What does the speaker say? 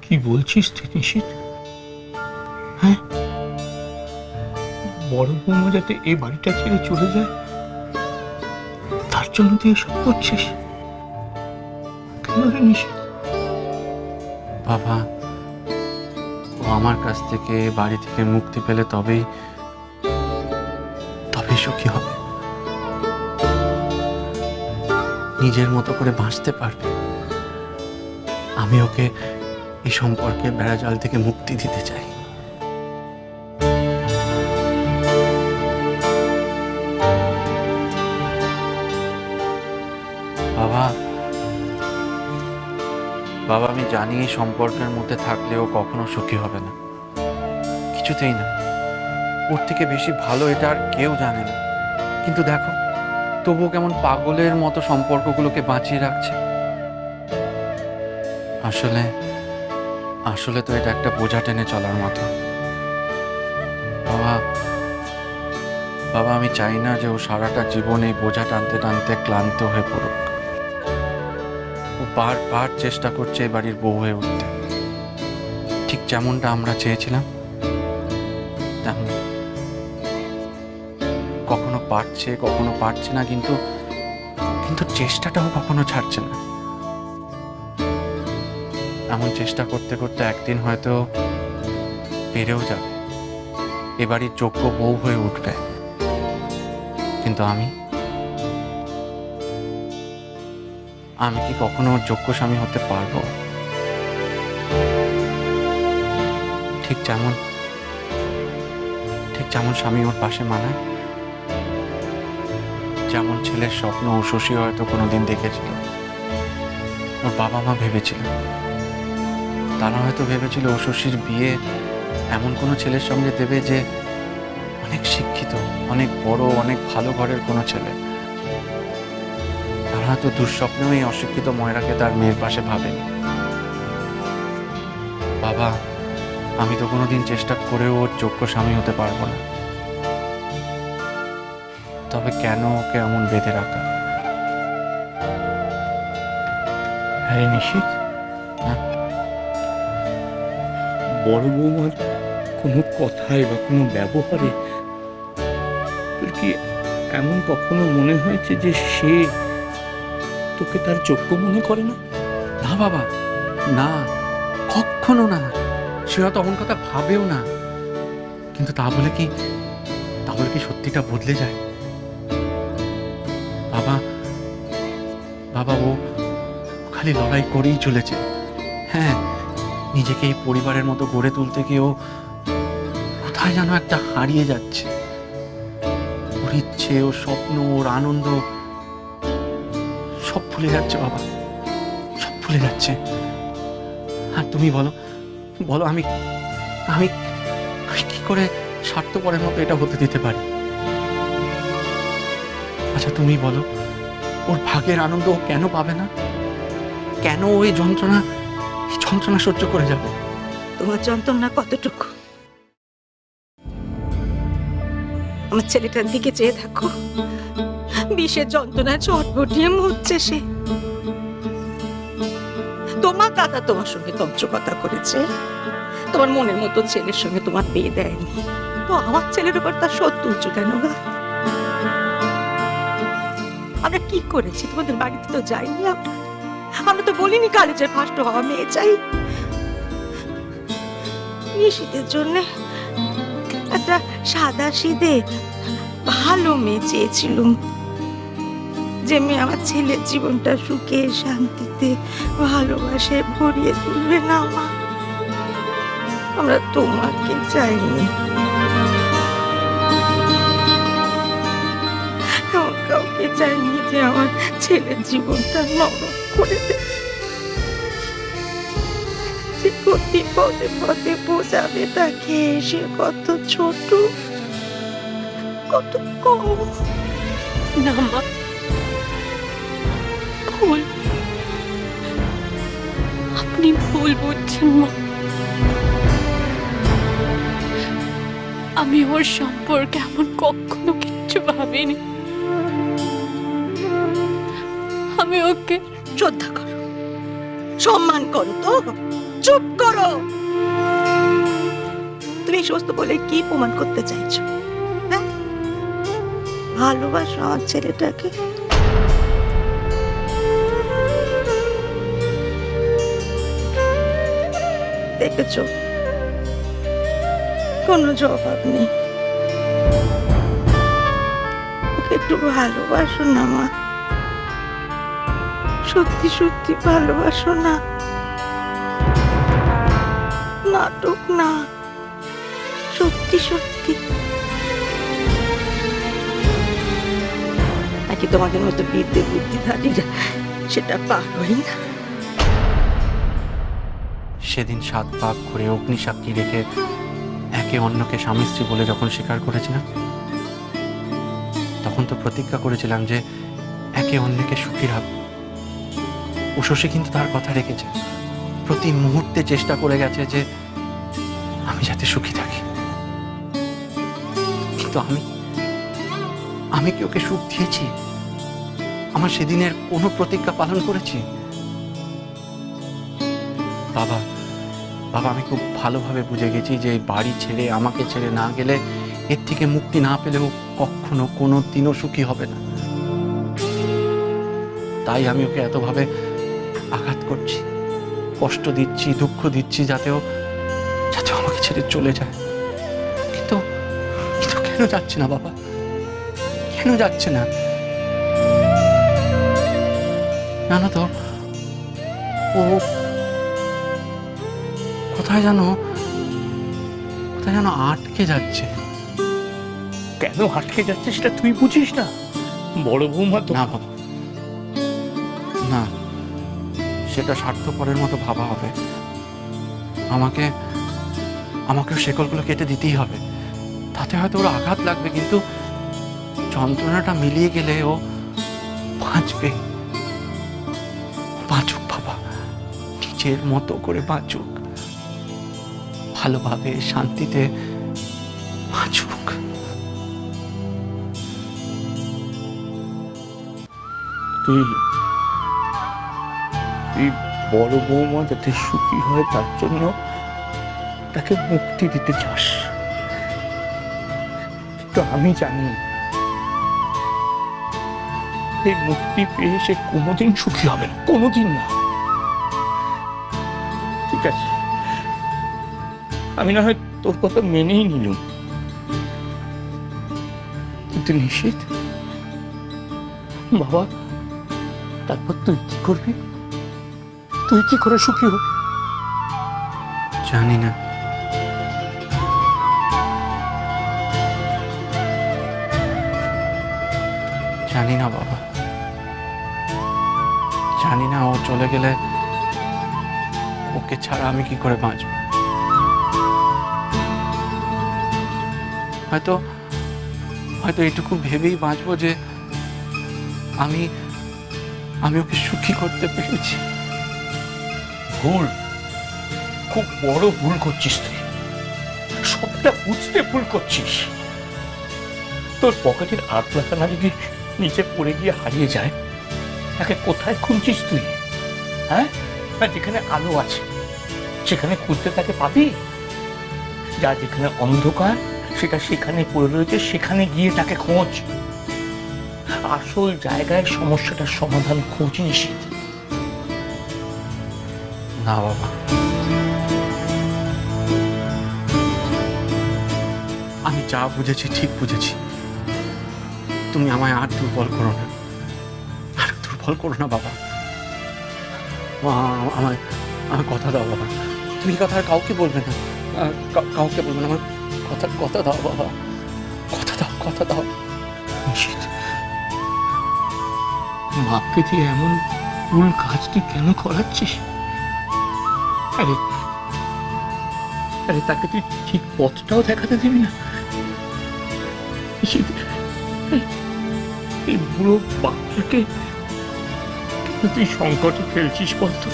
কি বলছিস তুই নিশিত? হ্যাঁ, বড় বৌমা যাতে এই বাড়িটা ছেড়ে চলে যায় তার জন্য তুই এসব করছিস? কেন রে নিশিত? বাবা, ও আমার কাছ থেকে বাড়ি থেকে মুক্তি পেলে তবেই সুখী হবে, নিজের মতো করে বাঁচতে পারবে। আমি ওকে এই সম্পর্কে বেড়াজাল থেকে মুক্তি দিতে চাই। বাবা, বাবা, আমি জানি এই সম্পর্কের মধ্যে থাকলেও কখনো সুখী হবে না, কিছুতেই না। ওর থেকে বেশি ভালো এটা আর কেউ জানে না। কিন্তু দেখো, তবুও কেমন পাগলের মতো সম্পর্কগুলোকে বাঁচিয়ে রাখছে। আসলে আসলে তো এটা একটা বোঝা টেনে চলার মতো। বাবা, বাবা, আমি চাই না যে ও সারাটা জীবন এই বোঝা টানতে টানতে ক্লান্ত হয়ে পড়ুক। ও বারবার চেষ্টা করছে এই বাড়ির বউ হয়ে উঠতে, ঠিক যেমনটা আমরা চেয়েছিলাম তেমন। কখনো পারছে, কখনো পারছে না, কিন্তু চেষ্টাটাও কখনো ছাড়ছে না। এমন চেষ্টা করতে করতে একদিন হয়তো পেরেও যাবে, এবারই যোগ্য বউ হয়ে উঠবে। কিন্তু আমি কি কখনো ওর যোগ্য স্বামী হতে পারবো? ঠিক যেমন স্বামী ওর পাশে মানায়, যেমন ছেলের স্বপ্ন ও শশী হয়তো কোনোদিন দেখেছিল, ওর বাবা মা ভেবেছিল, তারা হয়তো ভেবেছিল ও শশীর বিয়ে এমন কোনো ছেলের সঙ্গে দেবে যে অনেক শিক্ষিত, অনেক বড়, অনেক ভালো ঘরের কোনো ছেলে। তারা হয়তো দুঃস্বপ্নেও এই অশিক্ষিত ময়রাকে তার মেয়ের পাশে ভাবেনি। বাবা, আমি তো কোনোদিন চেষ্টা করেও ওর যোগ্য স্বামী হতে পারবো না। তবে কেন ওকে এমন বেঁধে রাখা? হ্যাঁ নিশিত, বড় বৌমার কোনো কথায় বা কোনো ব্যবহারে তোর কি এমন কখনো মনে হয়েছে যে সে তোকে তার যোগ্য মনে করে না? না বাবা, না, কখনো না। সে হয়তো এমন কথা ভাবেও না, কিন্তু তা বলে কি সত্যিটা বদলে যায়? বাবা, বাবা, ও খালি লড়াই করেই চলেছে। হ্যাঁ, নিজেকে এই পরিবারের মতো গড়ে তুলতে গিয়ে ও কোথায় যেন একটা হারিয়ে যাচ্ছে। ওর ইচ্ছে, ওর স্বপ্ন, ওর আনন্দ সব ভুলে যাচ্ছে বাবা, সব ভুলে যাচ্ছে। আর তুমি বলো, আমি আমি কি করে স্বার্থপরের মতো এটা হতে দিতে পারি? আচ্ছা তুমি বলো, ওর ভাগের আনন্দ ও কেন পাবে না? কেন ওই যন্ত্রণা সহ্য করে যাবে? তোমার যন্ত্রণা কতটুকু? আমার ছেলেটার দিকে চেয়ে থাকো, বিষের যন্ত্রণায় চটপটিয়ে মরছে সে। তোমার দাদা তোমার সঙ্গে তন্ত্রকথা করেছে, তোমার মনের মতো ছেলের সঙ্গে তোমার বিয়ে দেয়নি, তো আমার ছেলের উপর তার শোধ তুলছো কেন? আমরা কি করেছি? তোমাদের বাড়িতে তো যাইনি, আমরা তো বলিনি কলেজের ফার্স্ট হওয়া মেয়ে চাই। নিশিতের জন্য একটা সাদা সিধে ভালো মেয়ে চেয়েছিলুম, যে মেয়ে আমার ছেলের জীবনটা সুখে শান্তিতে ভালোবাসে ভরিয়ে তুলবে। না মা, আমরা তোমাকে চাইনি, এমন কাউকে চাইনি যে আমার ছেলের জীবনটা নরক করে দেবে, যে প্রতি পদে পদে বোঝাবে তাকে সে কত ছোট, কত কম। না মা, ভুল, আপনি ভুল বুঝছেন মা। আমি ওর সম্পর্কে এমন কখনো কিচ্ছু ভাবিনি। আমি ওকে শ্রদ্ধা করো, সম্মান করো, তো চুপ করো। তুমি এই সমস্ত বলে কি প্রমাণ করতে চাইছো? হ্যাঁ, ভালোবাসো আমার ছেলেটাকে? দেখেছো, কোনো জবাব নেই। ওকে একটু ভালোবাসো না মা, সত্যি সত্যি ভালোবাসো না, নাটক না, সত্যি সত্যি। নাকি তোমাদের মতো বুদ্ধিধারীরা সেটা পারোই না? সেদিন 7 ভাগ করে অগ্নিসাক্ষী রেখে একে অন্যকে স্বামী স্ত্রী বলে যখন স্বীকার করেছিলাম, তখন তো প্রতিজ্ঞা করেছিলাম যে একে অন্যকে সুখী রাখবো। উষসী কিন্তু তার কথা রেখেছে, প্রতি মুহূর্তে চেষ্টা করে গেছে যে আমি যাতে সুখী থাকি। কিন্তু আমি কি ওকে সুখ দিয়েছি? আমার সেদিনের কোনো প্রতিজ্ঞা পালন করেছি? বাবা, আমি খুব ভালোভাবে বুঝে গেছি যে এই বাড়ি ছেড়ে আমাকে ছেড়ে না গেলে, এর থেকে মুক্তি না পেলেও কখনো কোনো দিনও সুখী হবে না। তাই আমি ওকে এতভাবে আঘাত করছি, কষ্ট দিচ্ছি, দুঃখ দিচ্ছি, যাতে আমাকে ছেড়ে চলে যায়। কিন্তু কেন যাচ্ছে না বাবা? কেন যাচ্ছে না? জানো তো, ও কোথায় যেন আটকে যাচ্ছে। কেন আটকে যাচ্ছে সেটা তুই বুঝিস না? বড় বৌমা তো। না বাবা, না, সেটা স্বার্থপরের মতো ভাবা হবে। আমাকে শেকলগুলো কেটে দিতেই হবে। তাতে হয়তো ওর আঘাত লাগবে, কিন্তু যন্ত্রণাটা মিলিয়ে গেলে ও বাঁচবে। বাঁচুক বাবা, নিজের মতো করে বাঁচুক, ভালোভাবে শান্তিতে বাঁচুক। তুই বড় বৌমা যাতে সুখী হয় তার জন্য তাকে মুক্তি দিতে চাস, কিন্তু আমি জানি এই মুক্তি পেয়ে সে কোনোদিন সুখী হবে না, কোনোদিন না। ঠিক আছে, আমি না হয় তোর কথা মেনেই নিলুম, কিন্তু নিশ্চিত বাবা, তারপর তুই কি করবি? তুই কি করে সুখী হবি? জানি না। জানি না বাবা, জানি না। ও চলে গেলে ওকে ছাড়া আমি কি করে বাঁচব? হয়তো এইটুকু ভেবেই বাঁচবো যে আমি ওকে সুখী করতে পেরেছি। ভুল, খুব বড় ভুল করছিস তুই। সবটা বুঝতে ভুল করছিস। তোর পকেটের আটলাখানা যদি নিচে পড়ে গিয়ে হারিয়ে যায়, তাকে কোথায় খুঁজছিস তুই? হ্যাঁ, না যেখানে আলো আছে সেখানে খুঁজতে তাকে পাবি? যা যেখানে অন্ধকার সেটা সেখানে পড়ে রয়েছে, সেখানে গিয়ে তাকে খোঁজ। আসল জায়গায় সমস্যাটার সমাধান খোঁজ নিশ্চিত। না বাবা, আমি যা বুঝেছি ঠিক বুঝেছি। তুমি আমায় আর দুর্বল করো না, আর দুর্বল করো না বাবা। আমায় কথা দাও বাবা। তুমি কথা আর কাউকে বলবে না, কাউকে বলবে না। আমার কথা দাও বাবা, কথা দাও। নিশ্চিত মাকে দিয়ে এমন ভুল কাজ তুই কেন করাচ্ছিস? আরে তাকে তুই ঠিক পথটাও দেখাতে দিবি না? এই বুড়ো বাচ্চাকে তুই সংকটে ফেলছিস বলতো?